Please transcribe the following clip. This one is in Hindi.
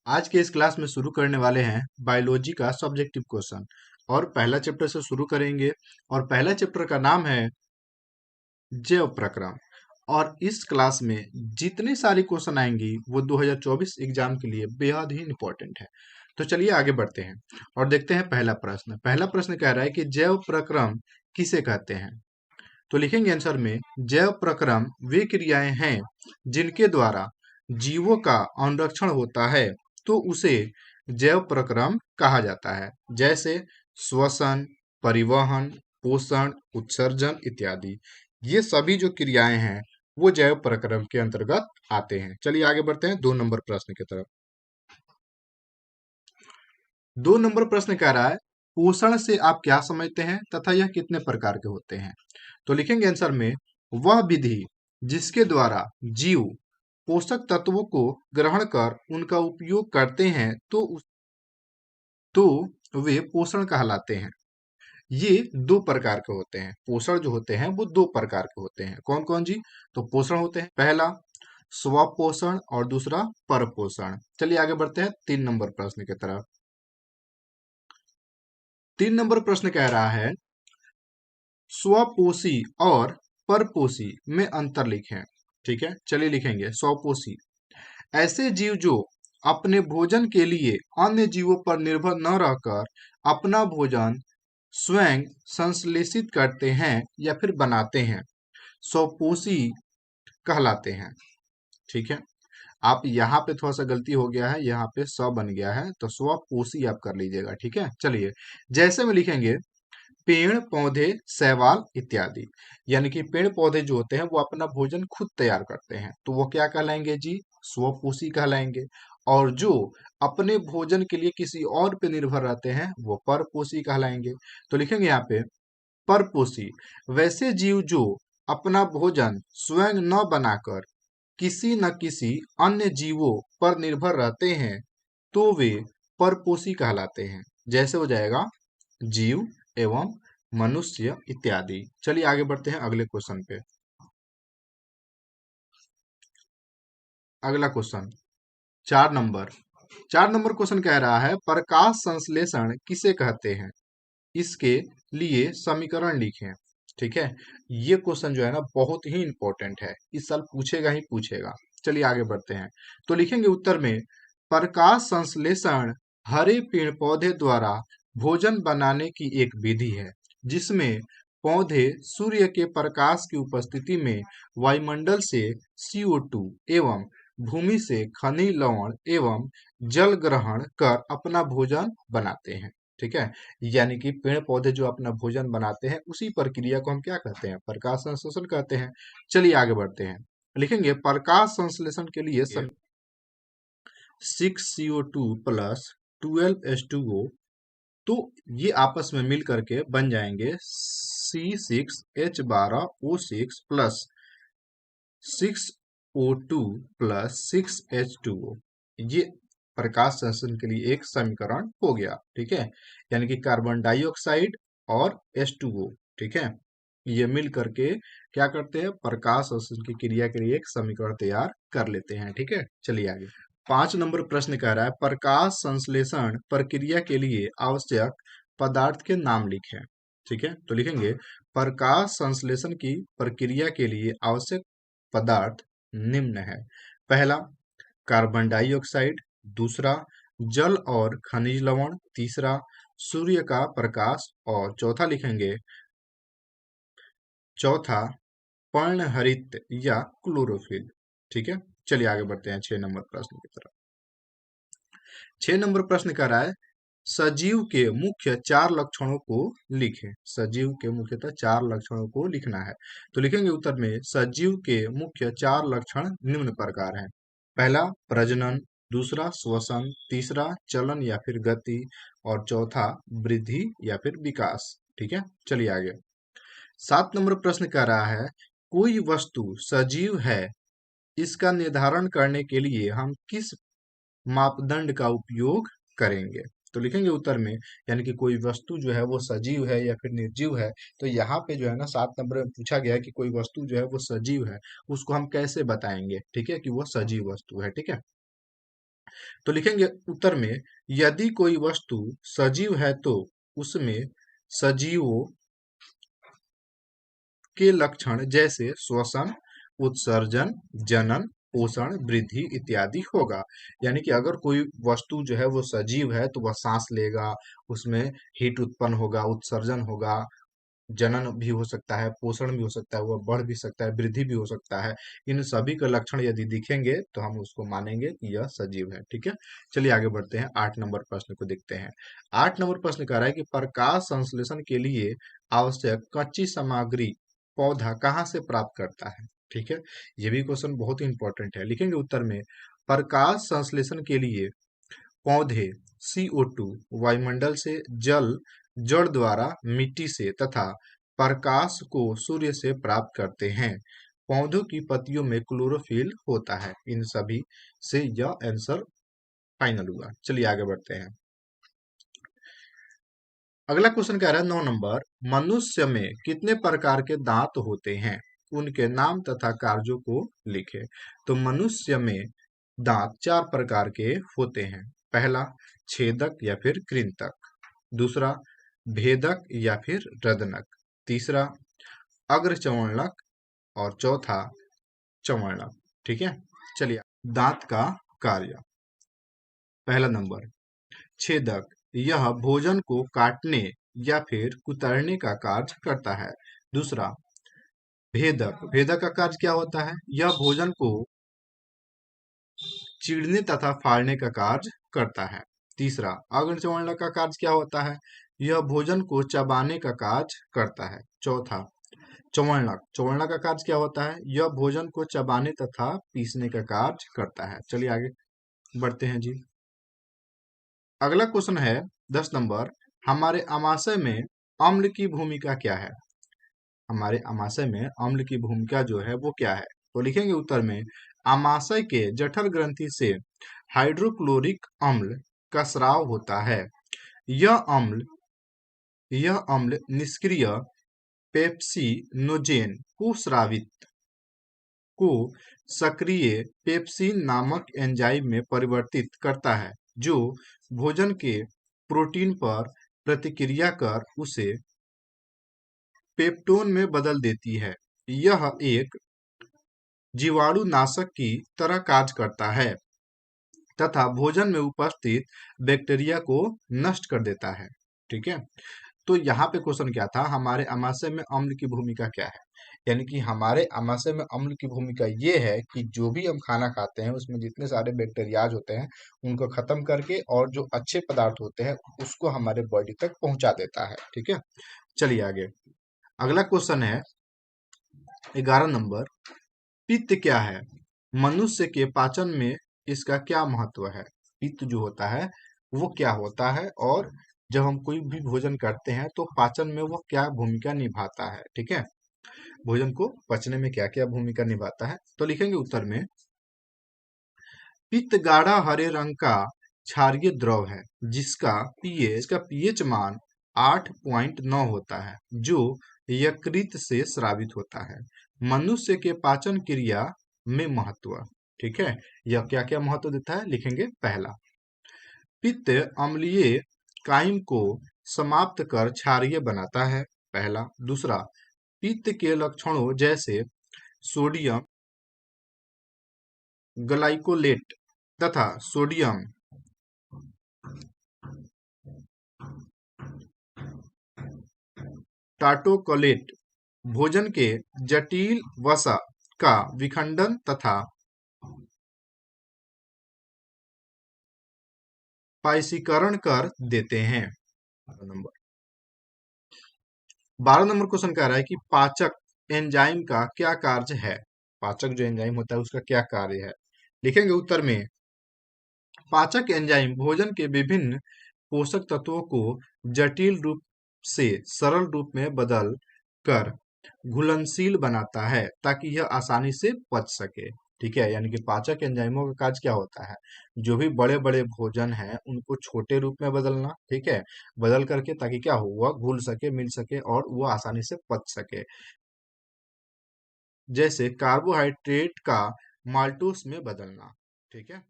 आज के इस क्लास में शुरू करने वाले हैं बायोलॉजी का सब्जेक्टिव क्वेश्चन और पहला चैप्टर से शुरू करेंगे। और पहला चैप्टर का नाम है जैव प्रक्रम। और इस क्लास में जितने सारे क्वेश्चन आएंगी वो 2024 एग्जाम के लिए बेहद ही इंपॉर्टेंट है। तो चलिए आगे बढ़ते हैं और देखते हैं पहला प्रश्न कह रहा है कि जैव प्रक्रम किसे कहते हैं। तो लिखेंगे आंसर में, जैव प्रक्रम वे क्रियाएं हैं जिनके द्वारा जीवों का अनुरक्षण होता है, तो उसे जैव प्रक्रम कहा जाता है। जैसे श्वसन, परिवहन, पोषण, उत्सर्जन इत्यादि। ये सभी जो क्रियाएं हैं वो जैव प्रक्रम के अंतर्गत आते हैं। चलिए आगे बढ़ते हैं 2 नंबर प्रश्न की तरफ। 2 नंबर प्रश्न कह रहा है, पोषण से आप क्या समझते हैं तथा यह कितने प्रकार के होते हैं। तो लिखेंगे आंसर में, वह विधि जिसके द्वारा जीव पोषक तत्वों को ग्रहण कर उनका उपयोग करते हैं, तो वे पोषण कहलाते हैं। ये 2 प्रकार के होते हैं। पोषण जो होते हैं वो 2 प्रकार के होते हैं। कौन कौन जी? तो पोषण होते हैं, पहला स्वपोषण और दूसरा परपोषण। चलिए आगे बढ़ते हैं 3 नंबर प्रश्न की तरफ। 3 नंबर प्रश्न कह रहा है, स्वपोषी और परपोषी में अंतर लिखें। ठीक है, चलिए लिखेंगे। स्वपोषी ऐसे जीव जो अपने भोजन के लिए अन्य जीवों पर निर्भर न रहकर अपना भोजन स्वयं संश्लेषित करते हैं या फिर बनाते हैं, स्वपोषी कहलाते हैं। ठीक है, आप यहाँ पे थोड़ा सा गलती हो गया है, यहाँ पे स्व बन गया है, तो स्वपोषी आप कर लीजिएगा। ठीक है, चलिए जैसे में लिखेंगे, पेड़ पौधे शैवाल इत्यादि। यानी कि पेड़ पौधे जो होते हैं वो अपना भोजन खुद तैयार करते हैं, तो वो क्या कहलाएंगे जी? स्वपोषी कहलाएंगे। और जो अपने भोजन के लिए किसी और पे निर्भर रहते हैं वो परपोषी कहलाएंगे। तो लिखेंगे यहाँ पे, परपोषी वैसे जीव जो अपना भोजन स्वयं न बनाकर किसी न किसी अन्य जीवों पर निर्भर रहते हैं, तो वे परपोषी कहलाते हैं। जैसे हो जाएगा जीव एवं मनुष्य इत्यादि। चलिए आगे बढ़ते हैं अगले क्वेश्चन पे। अगला क्वेश्चन 4 नंबर। 4 नंबर क्वेश्चन कह रहा है, प्रकाश संश्लेषण किसे कहते हैं, इसके लिए समीकरण लिखें। ठीक है, ये क्वेश्चन जो है ना बहुत ही इंपॉर्टेंट है, इस साल पूछेगा ही पूछेगा। चलिए आगे बढ़ते हैं। तो लिखेंगे उत्तर में, प्रकाश संश्लेषण हरे पेड़ पौधे द्वारा भोजन बनाने की एक विधि है जिसमें पौधे सूर्य के प्रकाश की उपस्थिति में वायुमंडल से CO2 एवं भूमि से खनिज लवण एवं जल ग्रहण कर अपना भोजन बनाते हैं। ठीक है, यानी कि पेड़ पौधे जो अपना भोजन बनाते हैं उसी प्रक्रिया को हम क्या कहते हैं? प्रकाश संश्लेषण कहते हैं। चलिए आगे बढ़ते हैं। लिखेंगे प्रकाश संश्लेषण के लिए 6CO2 प्लस 12H2O, तो ये आपस में मिल करके बन जाएंगे C6H12O6 plus 6O2 plus 6H2O। ये प्रकाश संश्लेषण के लिए एक समीकरण हो गया। ठीक है, यानी कि कार्बन डाइऑक्साइड और H2O। ठीक है, ये मिल करके क्या करते हैं? प्रकाश संश्लेषण की क्रिया के लिए एक समीकरण तैयार कर लेते हैं। ठीक है, चलिए आगे। 5 नंबर प्रश्न कह रहा है, प्रकाश संश्लेषण प्रक्रिया के लिए आवश्यक पदार्थ के नाम लिखें। ठीक है, तो लिखेंगे, प्रकाश संश्लेषण की प्रक्रिया के लिए आवश्यक पदार्थ निम्न है। पहला कार्बन डाइऑक्साइड, दूसरा जल और खनिज लवण, तीसरा सूर्य का प्रकाश और चौथा पर्णहरित या क्लोरोफिल। ठीक है, चलिए आगे बढ़ते हैं 6 नंबर प्रश्न की तरफ। 6 नंबर प्रश्न कह रहा है, सजीव के मुख्य 4 लक्षणों को लिखें। सजीव के मुख्यतः 4 लक्षणों को लिखना है। तो लिखेंगे उत्तर में, सजीव के मुख्य 4 लक्षण निम्न प्रकार हैं। पहला प्रजनन, दूसरा श्वसन, तीसरा चलन या फिर गति और चौथा वृद्धि या फिर विकास। ठीक है, चलिए आगे। 7 नंबर प्रश्न कह रहा है, कोई वस्तु सजीव है, इसका निर्धारण करने के लिए हम किस मापदंड का उपयोग करेंगे। तो लिखेंगे उत्तर में, यानी कि कोई वस्तु जो है वो सजीव है या फिर निर्जीव है, तो यहाँ पे जो है ना 7 नंबर में पूछा गया है कि कोई वस्तु जो है वो सजीव है, उसको हम कैसे बताएंगे। ठीक है, कि वो सजीव वस्तु है। ठीक है, तो लिखेंगे उत्तर में, यदि कोई वस्तु सजीव है तो उसमें सजीवों के लक्षण जैसे श्वसन, उत्सर्जन, जनन, पोषण, वृद्धि इत्यादि होगा। यानी कि अगर कोई वस्तु जो है वो सजीव है तो वह सांस लेगा, उसमें हीट उत्पन्न होगा, उत्सर्जन होगा, जनन भी हो सकता है, पोषण भी हो सकता है, वह बढ़ भी सकता है, वृद्धि भी हो सकता है। इन सभी के लक्षण यदि दिखेंगे तो हम उसको मानेंगे कि यह सजीव है। ठीक है, चलिए आगे बढ़ते हैं, 8 नंबर प्रश्न को देखते हैं। 8 नंबर प्रश्न कह रहा है कि प्रकाश संश्लेषण के लिए आवश्यक कच्ची सामग्री पौधा कहाँ से प्राप्त करता है। ठीक है, ये भी क्वेश्चन बहुत ही इंपॉर्टेंट है। लिखेंगे उत्तर में, प्रकाश संश्लेषण के लिए पौधे CO2 वायुमंडल से, जल जड़ द्वारा, मिट्टी से तथा प्रकाश को सूर्य से प्राप्त करते हैं। पौधों की पत्तियों में क्लोरोफिल होता है। इन सभी से यह आंसर फाइनल हुआ। चलिए आगे बढ़ते हैं। अगला क्वेश्चन कह रहा है 9 नंबर, मनुष्य में कितने प्रकार के दांत होते हैं, उनके नाम तथा कार्यों को लिखे। तो मनुष्य में दांत 4 प्रकार के होते हैं। पहला छेदक या फिर कृंतक, दूसरा भेदक या फिर रदनक, तीसरा अग्रचर्वणक और चौथा चर्वणक। ठीक है, चलिए दांत का कार्य। पहला नंबर छेदक, यह भोजन को काटने या फिर कुतरने का कार्य करता है। दूसरा भेदक, भेदक का कार्य क्या होता है, यह भोजन को चीरने तथा फाड़ने का कार्य करता है। तीसरा अग्रचर्वणक का कार्य क्या होता है, यह भोजन को चबाने का कार्य करता है। चौथा चर्वणक, चर्वणक का कार्य क्या होता है, यह भोजन को चबाने तथा पीसने का कार्य करता है। चलिए आगे बढ़ते हैं जी। अगला क्वेश्चन है 10 नंबर, हमारे आमाशय में अम्ल की भूमिका क्या है। हमारे आमाशय में अम्ल की भूमिका जो है वो क्या है। तो लिखेंगे उत्तर में, आमाशय के जठर ग्रंथि से हाइड्रोक्लोरिक अम्ल का स्राव होता है। यह अम्ल यह अम्ल निष्क्रिय पेप्सिनोजेन को सक्रिय पेप्सिन नामक एंजाइम में परिवर्तित करता है, जो भोजन के प्रोटीन पर प्रतिक्रिया कर उसे पेप्टोन में बदल देती है। यह एक जीवाणुनाशक की तरह कार्य करता है तथा भोजन में उपस्थित बैक्टीरिया को नष्ट कर देता है। ठीक है, तो यहाँ पे क्वेश्चन क्या था, हमारे आमाशय में अम्ल की भूमिका क्या है। यानी कि हमारे आमाशय में अम्ल की भूमिका ये है कि जो भी हम खाना खाते हैं उसमें जितने सारे बैक्टीरियाज होते हैं उनको खत्म करके और जो अच्छे पदार्थ होते हैं उसको हमारे बॉडी तक पहुंचा देता है। ठीक है, चलिए आगे। अगला क्वेश्चन है 11 नंबर, पित्त क्या है, मनुष्य के पाचन में इसका क्या महत्व है। पित्त जो होता है वो क्या होता है और जब हम कोई भी भोजन करते हैं तो पाचन में वो क्या भूमिका निभाता है। ठीक है, भोजन को पचने में क्या क्या भूमिका निभाता है। तो लिखेंगे उत्तर में, पित्त गाढ़ा हरे रंग का क्षारीय द्रव है जिसका पीएच मान 8.9 होता है, जो यकृत से स्रावित होता है। मनुष्य के पाचन क्रिया में महत्व। ठीक है, यह क्या क्या महत्व देता है, लिखेंगे पहला पित्त अम्लीय काइम को समाप्त कर क्षारीय बनाता है, पहला। दूसरा पित्त के लक्षणों जैसे सोडियम ग्लाइकोलेट तथा सोडियम टाटोकोलेट भोजन के जटिल वसा का विखंडन तथा पायसीकरण कर देते हैं। 12 नंबर क्वेश्चन कह रहा है कि पाचक एंजाइम का क्या कार्य है। पाचक जो एंजाइम होता है उसका क्या कार्य है। लिखेंगे उत्तर में, पाचक एंजाइम भोजन के विभिन्न पोषक तत्वों को जटिल रूप से सरल रूप में बदल कर घुलनशील बनाता है ताकि यह आसानी से पच सके। ठीक है, यानी कि पाचक एंजाइमों का कार्य क्या होता है, जो भी बड़े बड़े भोजन हैं उनको छोटे रूप में बदलना। ठीक है, बदल करके ताकि क्या हो, वह घुल सके, मिल सके और वह आसानी से पच सके। जैसे कार्बोहाइड्रेट का माल्टोस में बदलना। ठीक है।